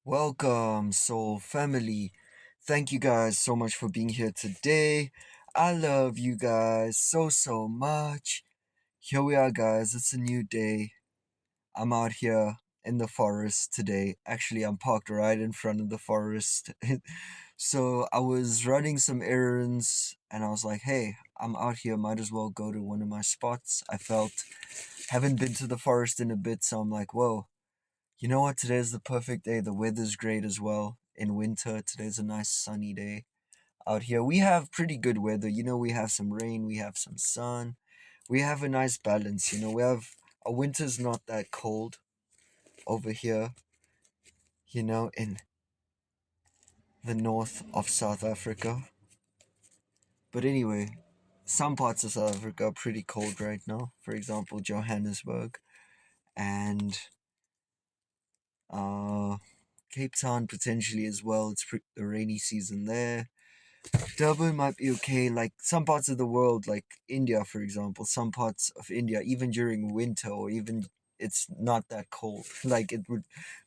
Welcome, soul family. Thank you guys so much for being here today. I love you guys so much. Here we are, guys. It's a new day. I'm out here in the forest today. Actually, I'm parked right in front of the forest. So I was running some errands and I was like, hey, I'm out here. Might as well go to one of my spots. I felt haven't been to the forest in a bit, so I'm like, whoa. You know what? Today's the perfect day. The weather's great as well. In winter, today's a nice sunny day out here. We have pretty good weather. We have some rain, we have some sun. We have a nice balance. We have our winter's not that cold over here, in the north of South Africa. But anyway, some parts of South Africa are pretty cold right now. For example, Johannesburg and uh Cape Town potentially as well. It's the rainy season there. Durban might be okay. Like some parts of the world, like India, for example, some parts of India, even during winter or even it's not that cold. Like it would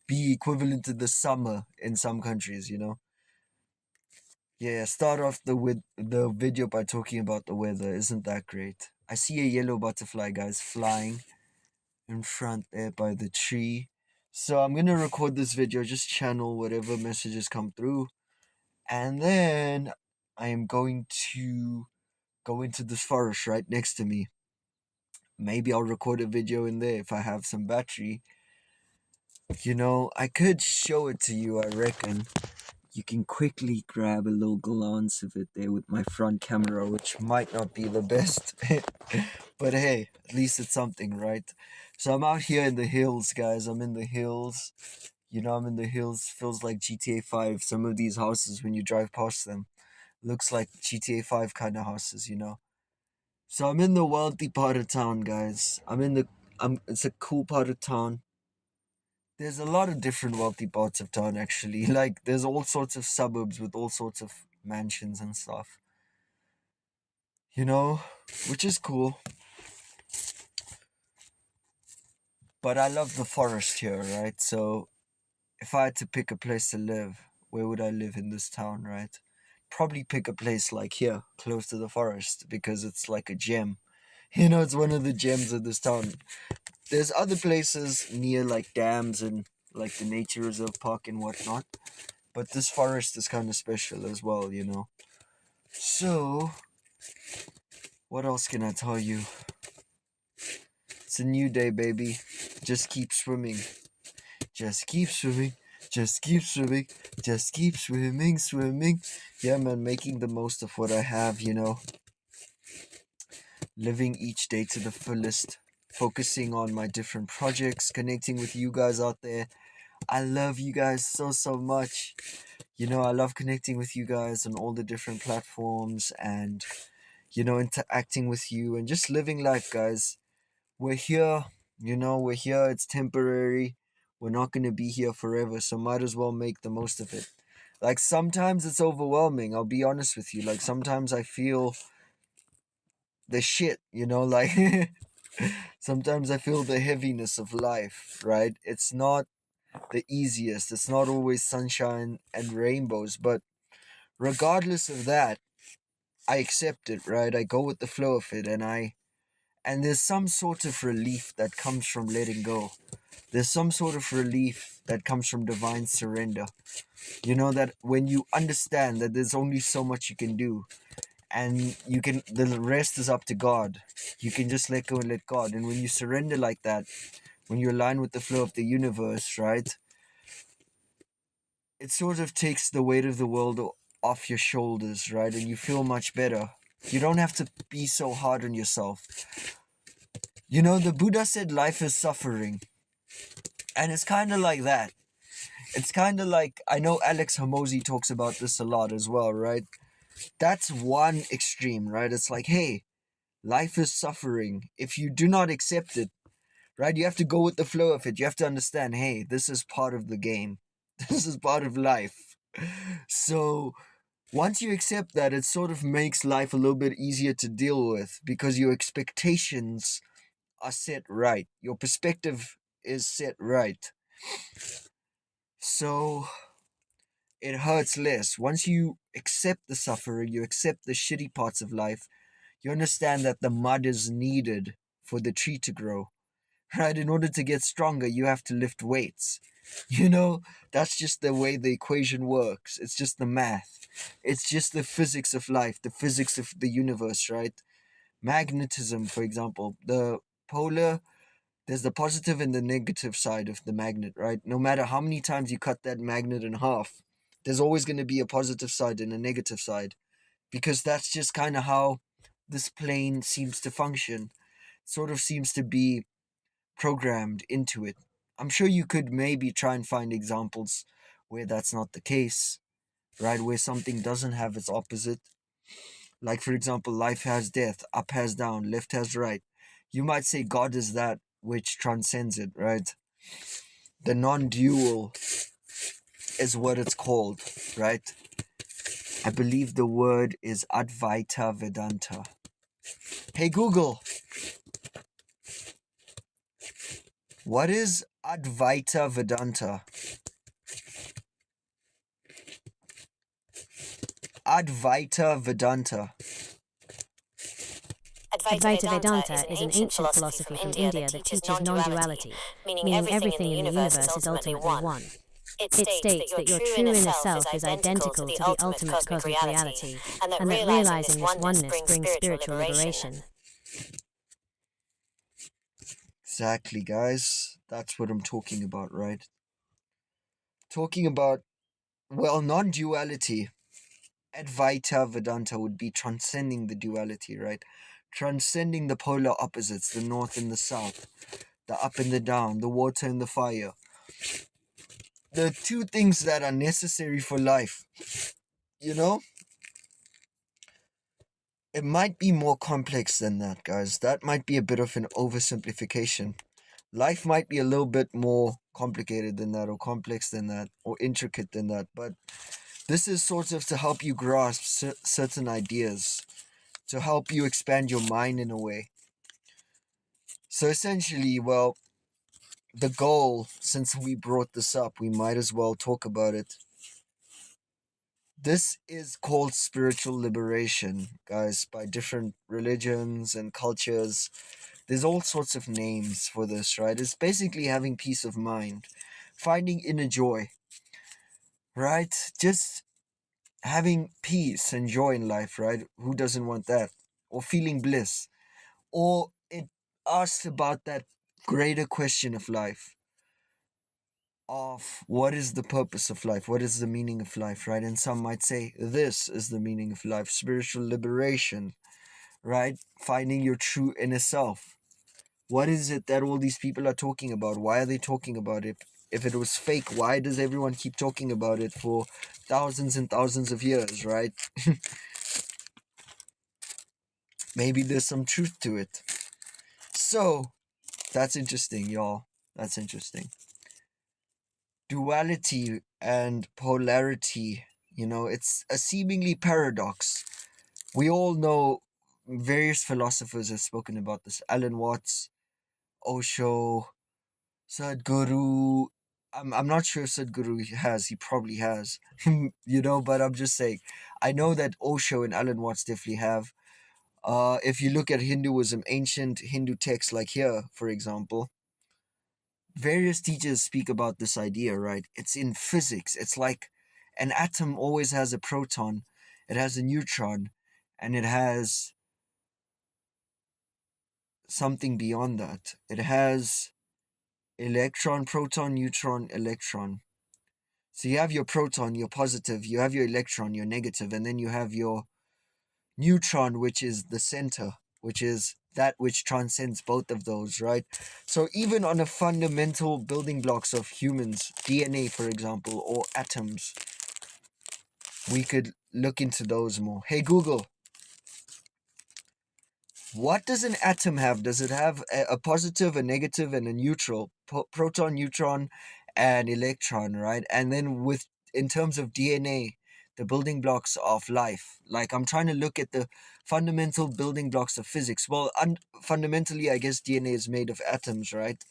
be equivalent to the summer in some countries. Yeah, start off with the video by talking about the weather. Isn't that great? I see a yellow butterfly, guys, flying in front there by the tree. So I'm gonna record this video, just channel whatever messages come through, and then I am going to go into this forest right next to me. Maybe I'll record a video in there if I have some battery. I could show it to you, I reckon. You can quickly grab a little glance of it there with my front camera, which might not be the best. But hey, at least it's something, right? So I'm out here in the hills, guys. I'm in the hills. I'm in the hills. Feels like GTA 5. Some of these houses, when you drive past them, looks like GTA 5 kind of houses. So I'm in the wealthy part of town, guys. It's a cool part of town. There's a lot of different wealthy parts of town actually. Like there's all sorts of suburbs with all sorts of mansions and stuff. You know, which is cool. But I love the forest here, right? So if I had to pick a place to live, where would I live in this town, right? Probably pick a place like here, close to the forest, because it's like a gem. It's one of the gems of this town. There's other places near like dams and like the nature reserve park and whatnot, but this forest is kind of special as well. So, what else can I tell you? It's a new day, baby. Just keep swimming. Just keep swimming. Just keep swimming. Just keep swimming, swimming. Yeah, man, making the most of what I have. Living each day to the fullest. Focusing on my different projects, connecting with you guys out there. I love you guys so much. I love connecting with you guys on all the different platforms and, interacting with you and just living life, guys. We're here, we're here. It's temporary. We're not going to be here forever, so might as well make the most of it. Like sometimes it's overwhelming, I'll be honest with you. Like sometimes I feel the shit, like sometimes I feel the heaviness of life, right? It's not the easiest. It's not always sunshine and rainbows, but regardless of that, I accept it, right? I go with the flow of it and there's some sort of relief that comes from letting go. There's some sort of relief that comes from divine surrender. That when you understand that there's only so much you can do and the rest is up to God. You can just let go and let God. And when you surrender like that, when you align with the flow of the universe, right? It sort of takes the weight of the world off your shoulders, right? And you feel much better. You don't have to be so hard on yourself. The Buddha said life is suffering. And it's kind of like that. It's kind of like, I know Alex Hormozi talks about this a lot as well, right? That's one extreme, right? It's like, hey, life is suffering. If you do not accept it, right, you have to go with the flow of it. You have to understand, hey, this is part of the game. This is part of life. So once you accept that, it sort of makes life a little bit easier to deal with because your expectations are set right. Your perspective is set right. So it hurts less. Once you accept the suffering, you accept the shitty parts of life, you understand that the mud is needed for the tree to grow. Right? In order to get stronger, you have to lift weights. You know, that's just the way the equation works. It's just the math. It's just the physics of life, the physics of the universe, right? Magnetism, for example, the polar, there's the positive and the negative side of the magnet, right? No matter how many times you cut that magnet in half, there's always going to be a positive side and a negative side, because that's just kind of how this plane seems to function. Sort of seems to be programmed into it. I'm sure you could maybe try and find examples where that's not the case, right? Where something doesn't have its opposite. Like, for example, life has death, up has down, left has right. You might say God is that which transcends it, right? The non dual is what it's called, right? I believe the word is advaita vedanta. Hey Google, what is advaita vedanta? Advaita Vedanta. Advaita Vedanta is an ancient philosophy from India that teaches non-duality, meaning everything in the universe is ultimately one. It states that your true inner self is identical to the ultimate cosmic reality, and that realizing this oneness brings spiritual liberation. Exactly, guys. That's what I'm talking about, right? Talking about, well, non duality. Advaita Vedanta would be transcending the duality, right? Transcending the polar opposites, the north and the south, the up and the down, the water and the fire. The two things that are necessary for life. You know, it might be more complex than that, guys. That might be a bit of an oversimplification. Life might be a little bit more complicated than that, or complex than that, or intricate than that. But this is sort of to help you grasp certain ideas, to help you expand your mind in a way. So essentially, well, the goal, since we brought this up, we might as well talk about it. This is called spiritual liberation, guys, by different religions and cultures. There's all sorts of names for this, right? It's basically having peace of mind, finding inner joy, right? Just having peace and joy in life, right? Who doesn't want that? Or feeling bliss. Or it asks about that greater question of life, of what is the purpose of life? What is the meaning of life, right? And some might say, this is the meaning of life, spiritual liberation, right? Finding your true inner self. What is it that all these people are talking about? Why are they talking about it? If it was fake, why does everyone keep talking about it for thousands and thousands of years, right? Maybe there's some truth to it. So, that's interesting, y'all. That's interesting. Duality and polarity, it's a seemingly paradox. We all know various philosophers have spoken about this. Alan Watts, Osho, Sadhguru. I'm not sure if Sadhguru has. He probably has. But I'm just saying. I know that Osho and Alan Watts definitely have. If you look at Hinduism, ancient Hindu texts like here, for example, various teachers speak about this idea, right? It's in physics. It's like an atom always has a proton, it has a neutron, and it has something beyond that. It has electron, proton, neutron, electron. So you have your proton, your positive, you have your electron, your negative, and then you have your neutron, which is the center, which is that which transcends both of those, right? So even on a fundamental building blocks of humans, DNA, for example, or atoms, we could look into those more. Hey Google, what does an atom have? Does it have a positive, a negative, and a neutral? Proton, neutron, and electron, right? And then in terms of DNA, the building blocks of life. Like I'm trying to look at the fundamental building blocks of physics. Well, fundamentally, I guess DNA is made of atoms, right?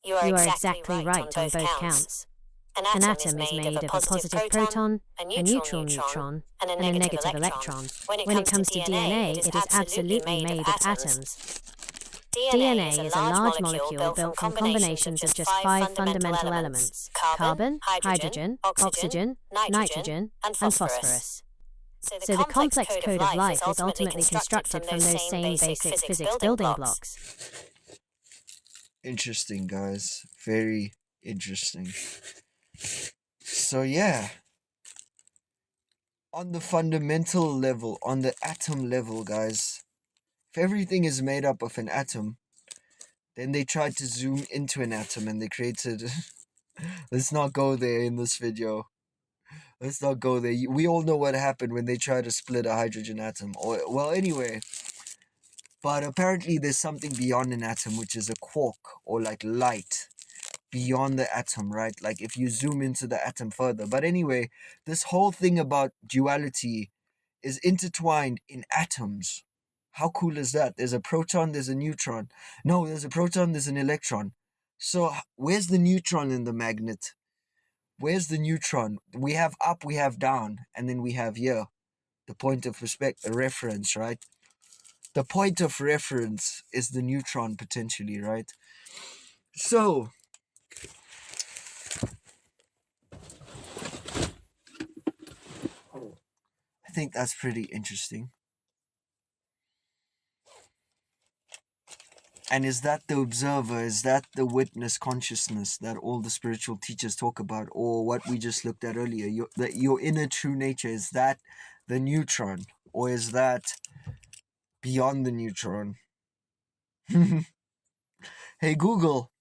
You are exactly right on both counts. An atom is made of a positive proton, a neutral neutron, and a negative electron. When it comes to DNA, it is absolutely made of atoms. DNA is a large molecule built from combinations of just 5 fundamental elements: carbon, hydrogen, oxygen, nitrogen, and phosphorus. So the complex code of life is ultimately constructed from those same basic physics building blocks. Interesting, guys. Very interesting. So, yeah. On the fundamental level, on the atom level, guys, if everything is made up of an atom, then they tried to zoom into an atom and they created. Let's not go there in this video. Let's not go there. We all know what happened when they tried to split a hydrogen atom. Well, anyway. But apparently there's something beyond an atom, which is a quark, or like light beyond the atom, right? Like if you zoom into the atom further. But anyway, this whole thing about duality is intertwined in atoms. How cool is that? There's a proton, there's a neutron. No, there's a proton, there's an electron. So where's the neutron in the magnet? Where's the neutron? We have up, we have down, and then we have here the point of reference, right? The point of reference is the neutron potentially, right? So I think that's pretty interesting. And is that the observer? Is that the witness consciousness that all the spiritual teachers talk about, or what we just looked at earlier? Your inner true nature, is that the neutron, or is that beyond the neutron? Hey Google,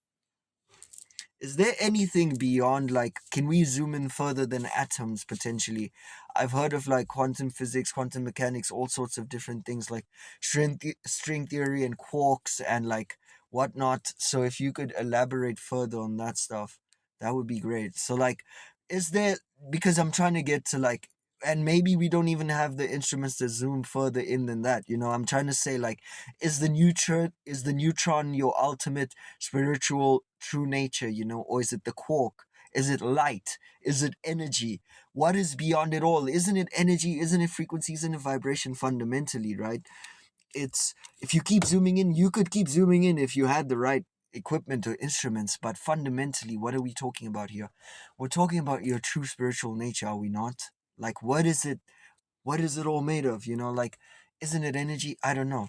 is there anything beyond, like, can we zoom in further than atoms potentially? I've heard of like quantum physics, quantum mechanics, all sorts of different things like string theory and quarks and like whatnot. So if you could elaborate further on that stuff, that would be great. So like, is there, because I'm trying to get to like, and maybe we don't even have the instruments to zoom further in than that, you know, I'm trying to say like, is the neutron your ultimate spiritual true nature, you know, or is it the quark? Is it light? Is it energy? What is beyond it all? Isn't it energy? Isn't it frequency? Isn't it vibration fundamentally, right? It's, if you keep zooming in, you could keep zooming in if you had the right equipment or instruments, but fundamentally, what are we talking about here? We're talking about your true spiritual nature, are we not? Like, what is it? What is it all made of? You know, like, isn't it energy? I don't know.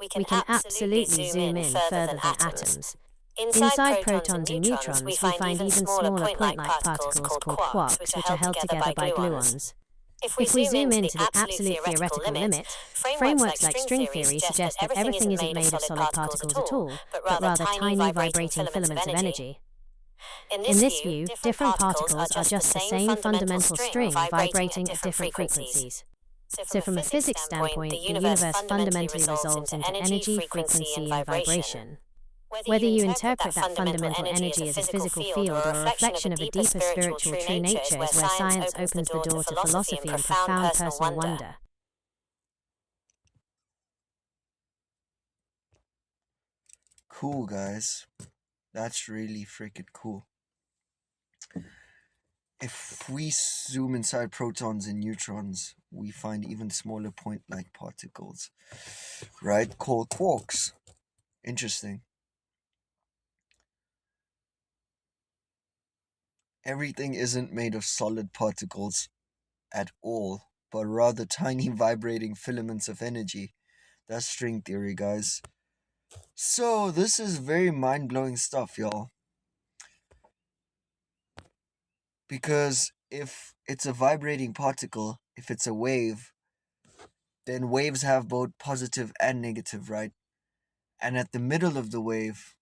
We can absolutely zoom in further than atoms. Inside protons and neutrons, we find even smaller point-like particles called quarks, which are held together by gluons. If we zoom into the absolute theoretical limit, frameworks like string theory suggest that everything isn't made of solid particles at all, but rather tiny vibrating filaments of energy. In this view, different particles are just the same fundamental string vibrating at different frequencies. So from a physics standpoint, the universe fundamentally resolves into energy, frequency, and vibration. Whether you interpret that fundamental energy as a physical field or a reflection of a deeper spiritual true nature is where science opens the door to philosophy and profound personal wonder. Cool, guys. That's really freaking cool. If we zoom inside protons and neutrons, we find even smaller point-like particles, right? Called quarks. Interesting. Everything isn't made of solid particles at all, but rather tiny vibrating filaments of energy. That's string theory, guys. So, this is very mind-blowing stuff, y'all. Because if it's a vibrating particle, if it's a wave, then waves have both positive and negative, right? And at the middle of the wave,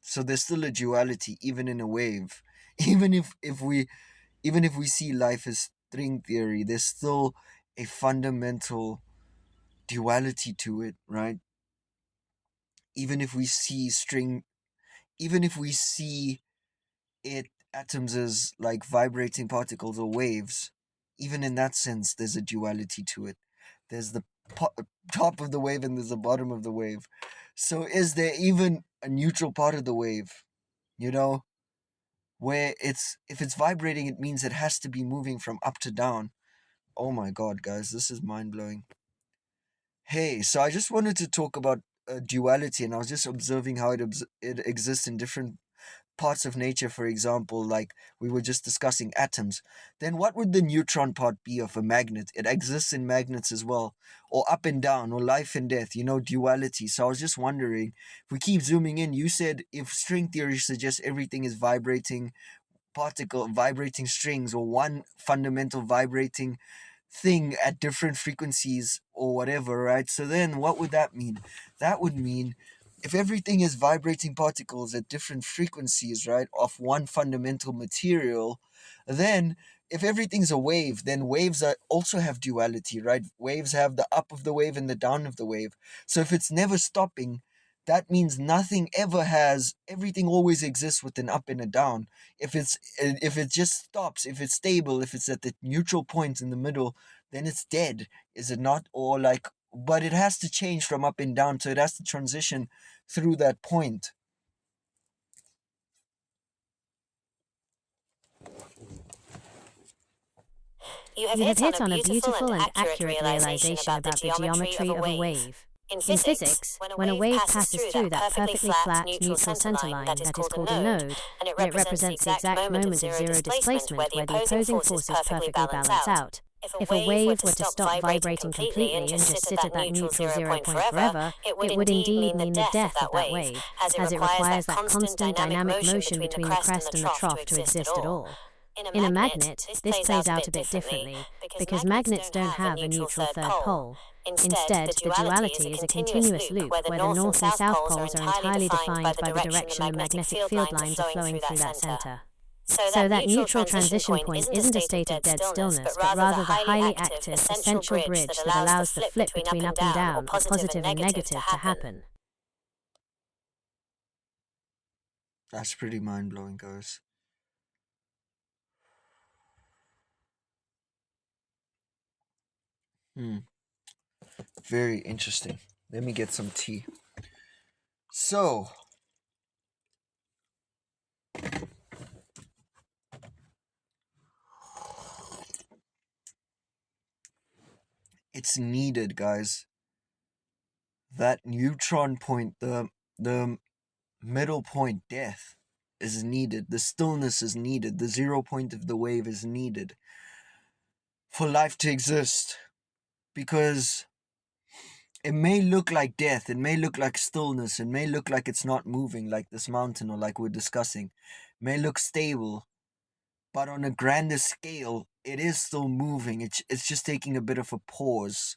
so there's still a duality even in a wave. Even if we see life as string theory, there's still a fundamental duality to it, right? Even if we see string, even if we see it atoms as like vibrating particles or waves, even in that sense there's a duality to it. There's the top of the wave and there's a bottom of the wave. So is there even a neutral part of the wave? You know, where it's if it's vibrating, it means it has to be moving from up to down. Oh my god, guys, this is mind blowing. Hey, so I just wanted to talk about duality, and I was just observing how it exists in different parts of nature. For example, like we were just discussing atoms. Then what would the neutron part be of a magnet? It exists in magnets as well, or up and down, or life and death. Duality. So I was just wondering, if we keep zooming in, you said if string theory suggests everything is vibrating strings, or one fundamental vibrating thing at different frequencies or whatever, right? So then what would that mean? That would mean if everything is vibrating particles at different frequencies, right, of one fundamental material, then if everything's a wave, then also have duality, right? Waves have the up of the wave and the down of the wave. So if it's never stopping, that means nothing ever has, everything always exists with an up and a down. If it just stops, if it's stable, if it's at the neutral point in the middle, then it's dead, is it not? Or like, but it has to change from up and down, so it has to transition through that point. You have hit on a beautiful and accurate realization about the geometry of a wave. In physics, when a wave passes through that perfectly flat, neutral center line that is called a node, and it represents the exact moment of zero displacement where the opposing forces perfectly balance out, if a wave were to stop vibrating completely and just sit at that neutral 0 point forever, it would indeed mean the death of that wave, as it requires that constant dynamic motion between the crest and the trough to exist at all. In a magnet, this plays out a bit differently, because magnets don't have a neutral third pole. Instead, the duality is a continuous loop where the north and south poles are entirely defined by the direction the magnetic field lines are flowing through that center. So that neutral transition point isn't a state of dead stillness, but rather the highly active, essential bridge that allows the flip between up and down, or positive and negative, to happen. That's pretty mind blowing, guys. Very interesting. Let me get some tea. So, it's needed, guys. That neutron point, the middle point, death, is needed. The stillness is needed. The 0 point of the wave is needed for life to exist. Because it may look like death, it may look like stillness, it may look like it's not moving, like this mountain, or like we're discussing. It may look stable, but on a grander scale, it is still moving. It's just taking a bit of a pause.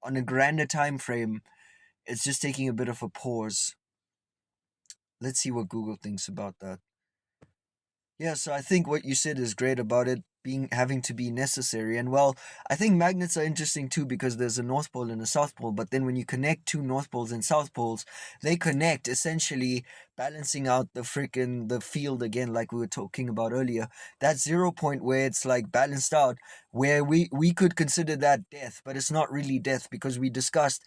On a grander time frame, it's just taking a bit of a pause. Let's see what Google thinks about that. Yeah, so I think what you said is great about it being having to be necessary. And well, I think magnets are interesting too because there's a North Pole and a South Pole, but then when you connect two North Poles and South Poles, they connect, essentially balancing out the field again, like we were talking about earlier. That 0 point where it's like balanced out, where we could consider that death, but it's not really death because we discussed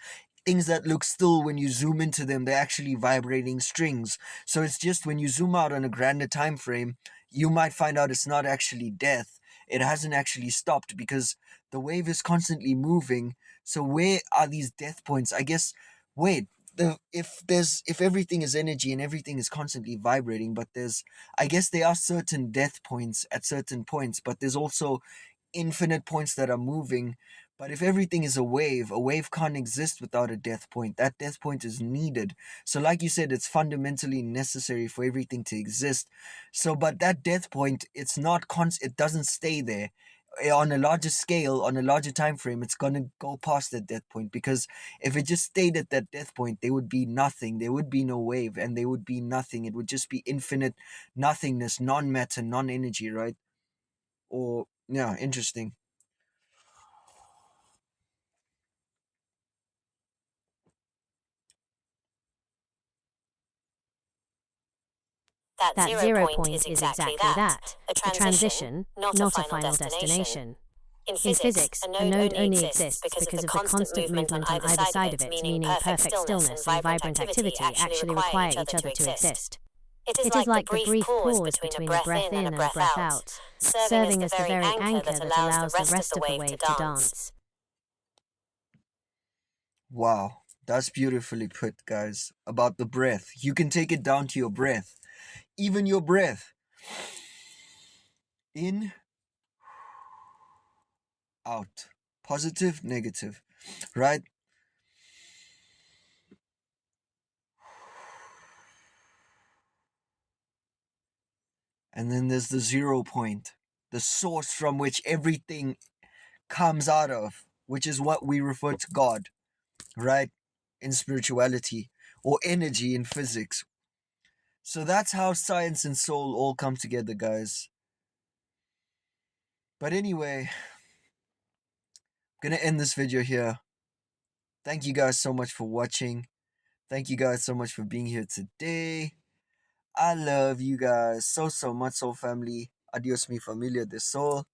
things that look still. When you zoom into them, they're actually vibrating strings. So it's just when you zoom out on a grander time frame, you might find out it's not actually death. It hasn't actually stopped because the wave is constantly moving. So where are these death points? I guess, wait, if everything is energy and everything is constantly vibrating, but I guess there are certain death points at certain points, but there's also infinite points that are moving. But if everything is a wave can't exist without a death point. That death point is needed. So, like you said, it's fundamentally necessary for everything to exist. So, but that death point, it doesn't stay there. On a larger scale, on a larger time frame, it's gonna go past that death point because if it just stayed at that death point, there would be nothing. There would be no wave, and there would be nothing. It would just be infinite nothingness, non-matter, non-energy, right? Or yeah, interesting. That 0 point is exactly that, a transition, not a final destination. In physics, a node only exists because of the constant movement on either side of it, meaning perfect stillness and vibrant activity actually require each other to exist. It is like the brief pause between a breath in and a breath out, serving as the very anchor that allows the rest of the wave to dance. Wow, that's beautifully put, guys. About the breath. You can take it down to your breath. Even your breath. In, out. Positive, negative. Right? And then there's the 0 point, the source from which everything comes out of, which is what we refer to God, right? In spirituality, or energy in physics. So that's how science and soul all come together, guys. But anyway, I'm gonna end this video here. Thank you guys so much for watching. Thank you guys so much for being here today. I love you guys so much, soul family. Adios mi familia de sol.